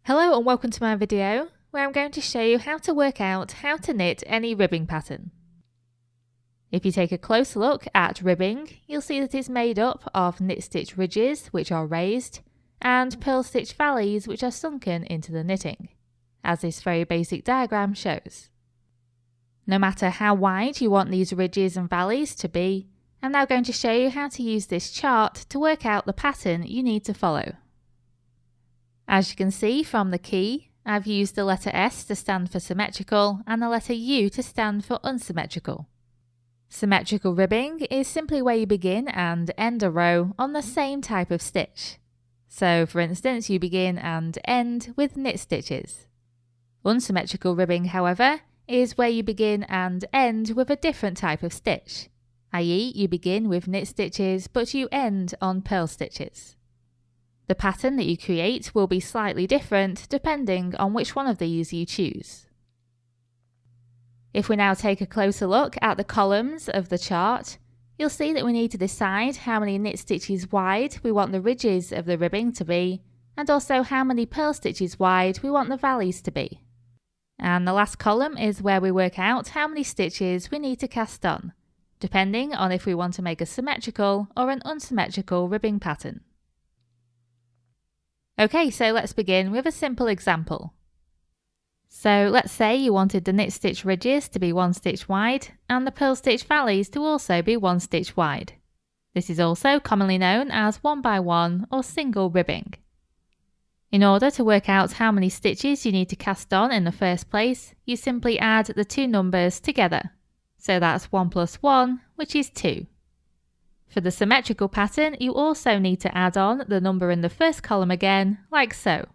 Hello and welcome to my video where I'm going to show you how to work out how to knit any ribbing pattern. If you take a close look at ribbing, you'll see that it's made up of knit stitch ridges, which are raised, and purl stitch valleys, which are sunken into the knitting, as this very basic diagram shows. No matter how wide you want these ridges and valleys to be, I'm now going to show you how to use this chart to work out the pattern you need to follow. As you can see from the key, I've used the letter S to stand for symmetrical and the letter U to stand for unsymmetrical. Symmetrical ribbing is simply where you begin and end a row on the same type of stitch. So for instance, you begin and end with knit stitches. Unsymmetrical ribbing, however, is where you begin and end with a different type of stitch, i.e. you begin with knit stitches but you end on purl stitches. The pattern that you create will be slightly different depending on which one of these you choose. If we now take a closer look at the columns of the chart, you'll see that we need to decide how many knit stitches wide we want the ridges of the ribbing to be, and also how many purl stitches wide we want the valleys to be. And the last column is where we work out how many stitches we need to cast on, depending on if we want to make a symmetrical or an unsymmetrical ribbing pattern. Okay, so let's begin with a simple example. So let's say you wanted the knit stitch ridges to be 1 stitch wide and the purl stitch valleys to also be 1 stitch wide. This is also commonly known as 1x1 or single ribbing. In order to work out how many stitches you need to cast on in the first place, you simply add the two numbers together. So that's 1 plus 1, which is 2. For the symmetrical pattern, you also need to add on the number in the first column again, like so.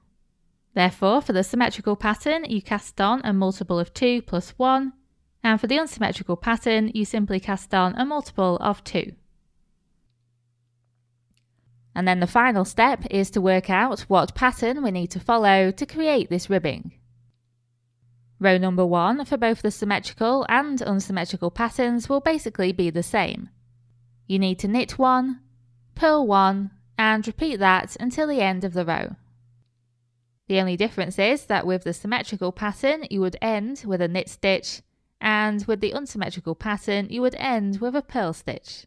Therefore, for the symmetrical pattern, you cast on a multiple of 2 plus 1, and for the unsymmetrical pattern, you simply cast on a multiple of 2. And then the final step is to work out what pattern we need to follow to create this ribbing. Row number 1 for both the symmetrical and unsymmetrical patterns will basically be the same. You need to knit 1, purl 1, and repeat that until the end of the row. The only difference is that with the symmetrical pattern you would end with a knit stitch, and with the unsymmetrical pattern you would end with a purl stitch.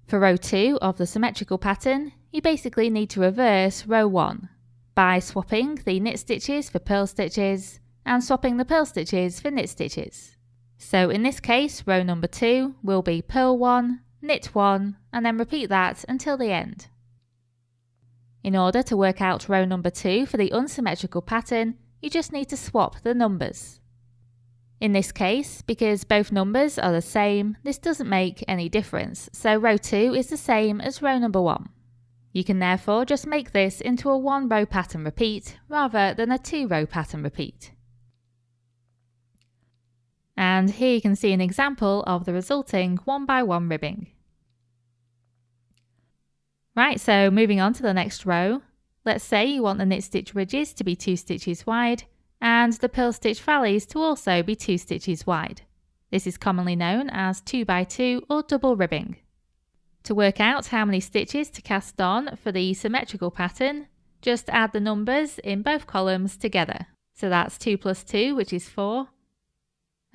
For row 2 of the symmetrical pattern, you basically need to reverse row 1 by swapping the knit stitches for purl stitches and swapping the purl stitches for knit stitches. So in this case, row number 2 will be purl 1, knit 1, and then repeat that until the end. In order to work out row number 2 for the unsymmetrical pattern, you just need to swap the numbers. In this case, because both numbers are the same, this doesn't make any difference, so row 2 is the same as row number 1. You can therefore just make this into a 1-row pattern repeat rather than a 2-row pattern repeat. And here you can see an example of the resulting 1x1 ribbing. Right, so moving on to the next row, let's say you want the knit stitch ridges to be 2 stitches wide and the purl stitch valleys to also be 2 stitches wide. This is commonly known as 2x2 or double ribbing. To work out how many stitches to cast on for the symmetrical pattern, just add the numbers in both columns together. So that's 2 plus 2, which is 4.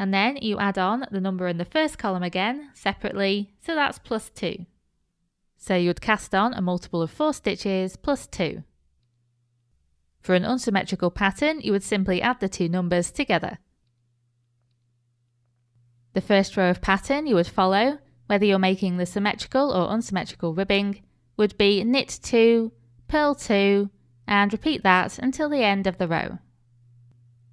And then you add on the number in the first column again, separately, so that's plus 2. So you would cast on a multiple of 4 stitches plus 2. For an unsymmetrical pattern, you would simply add the two numbers together. The first row of pattern you would follow, whether you're making the symmetrical or unsymmetrical ribbing, would be knit 2, purl 2, and repeat that until the end of the row.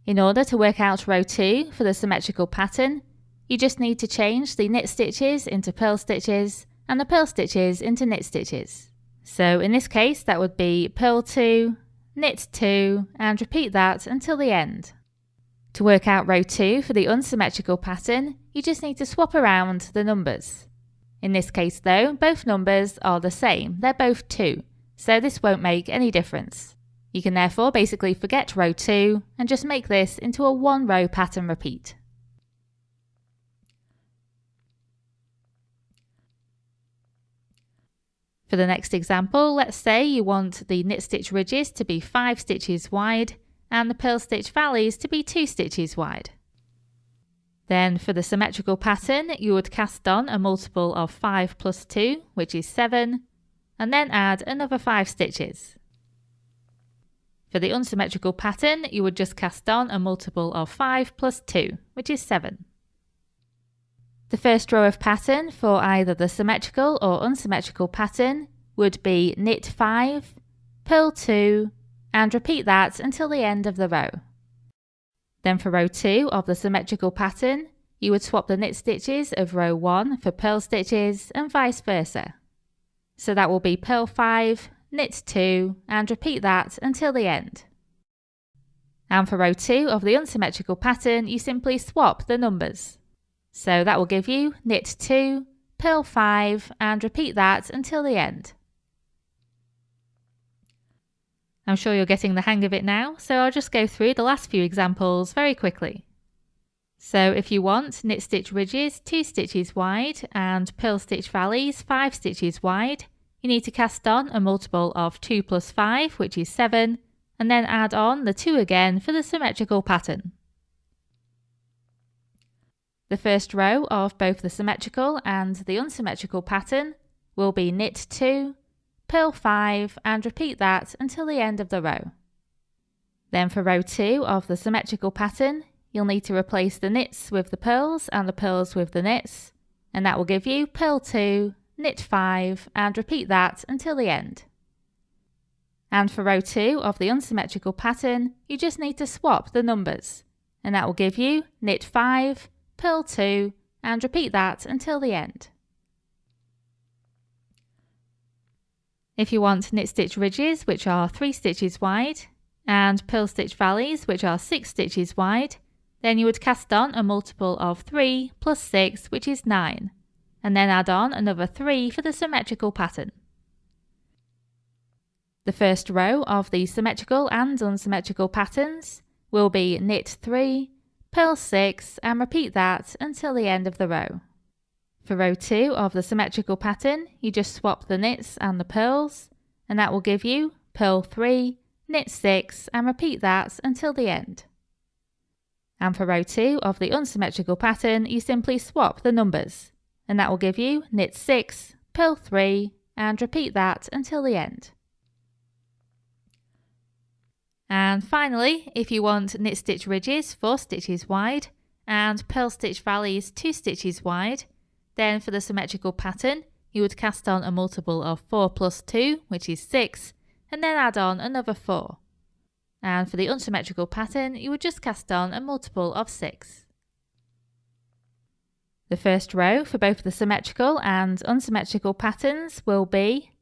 In order to work out row 2 for the symmetrical pattern, you just need to change the knit stitches into purl stitches and the purl stitches into knit stitches. So in this case that would be purl 2, knit 2, and repeat that until the end. To work out row 2 for the unsymmetrical pattern, you just need to swap around the numbers. In this case though, both numbers are the same, they're both 2, so this won't make any difference. You can therefore basically forget row 2 and just make this into a 1-row pattern repeat. For the next example, let's say you want the knit stitch ridges to be 5 stitches wide and the purl stitch valleys to be 2 stitches wide. Then for the symmetrical pattern, you would cast on a multiple of 5 plus 2, which is 7, and then add another 5 stitches. For the unsymmetrical pattern, you would just cast on a multiple of 5 plus 2, which is 7. The first row of pattern for either the symmetrical or unsymmetrical pattern would be knit 5, purl 2, and repeat that until the end of the row. Then for row 2 of the symmetrical pattern, you would swap the knit stitches of row 1 for purl stitches and vice versa. So that will be purl 5, knit 2, and repeat that until the end. And for row 2 of the unsymmetrical pattern, you simply swap the numbers. So that will give you knit 2, purl 5, and repeat that until the end. I'm sure you're getting the hang of it now, so I'll just go through the last few examples very quickly. So if you want knit stitch ridges 2 stitches wide and purl stitch valleys 5 stitches wide, you need to cast on a multiple of 2 plus 5, which is 7, and then add on the 2 again for the symmetrical pattern. The first row of both the symmetrical and the unsymmetrical pattern will be knit 2, purl 5, and repeat that until the end of the row. Then for row 2 of the symmetrical pattern, you'll need to replace the knits with the purls and the purls with the knits, and that will give you purl 2, knit 5, and repeat that until the end. And for row 2 of the unsymmetrical pattern, you just need to swap the numbers, and that will give you knit 5, purl 2, and repeat that until the end. If you want knit stitch ridges, which are 3 stitches wide, and purl stitch valleys, which are 6 stitches wide, then you would cast on a multiple of 3 plus 6, which is 9, and then add on another 3 for the symmetrical pattern. The first row of the symmetrical and unsymmetrical patterns will be knit 3, purl 6, and repeat that until the end of the row. For row 2 of the symmetrical pattern, you just swap the knits and the purls, and that will give you purl 3, knit 6, and repeat that until the end. And for row 2 of the unsymmetrical pattern, you simply swap the numbers, and that will give you knit 6, purl 3, and repeat that until the end. And finally, if you want knit stitch ridges 4 stitches wide and purl stitch valleys 2 stitches wide, then for the symmetrical pattern, you would cast on a multiple of 4 plus 2, which is 6, and then add on another 4. And for the unsymmetrical pattern, you would just cast on a multiple of 6. The first row for both the symmetrical and unsymmetrical patterns will be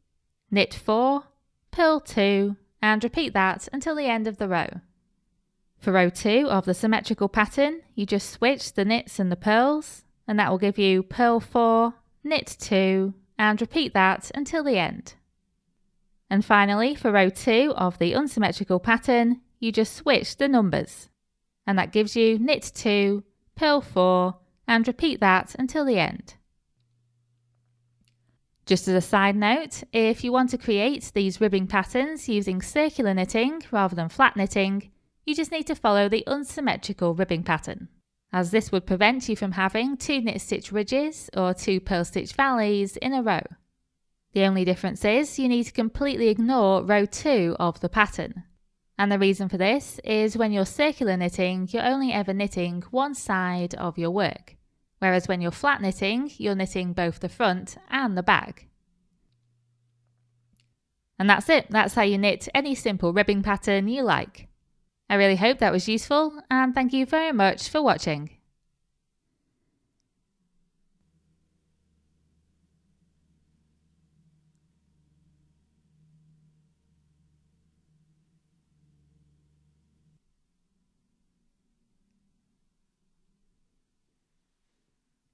knit 4, purl 2, and repeat that until the end of the row. For row 2 of the symmetrical pattern, you just switch the knits and the purls, and that will give you purl 4, knit 2, and repeat that until the end. And finally, for row 2 of the unsymmetrical pattern, you just switch the numbers, and that gives you knit 2, purl 4, and repeat that until the end. Just as a side note, if you want to create these ribbing patterns using circular knitting rather than flat knitting, you just need to follow the unsymmetrical ribbing pattern, as this would prevent you from having 2 knit stitch ridges or 2 purl stitch valleys in a row. The only difference is you need to completely ignore row 2 of the pattern. And the reason for this is when you're circular knitting, you're only ever knitting one side of your work. Whereas when you're flat knitting, you're knitting both the front and the back. And that's it. That's how you knit any simple ribbing pattern you like. I really hope that was useful, and thank you very much for watching.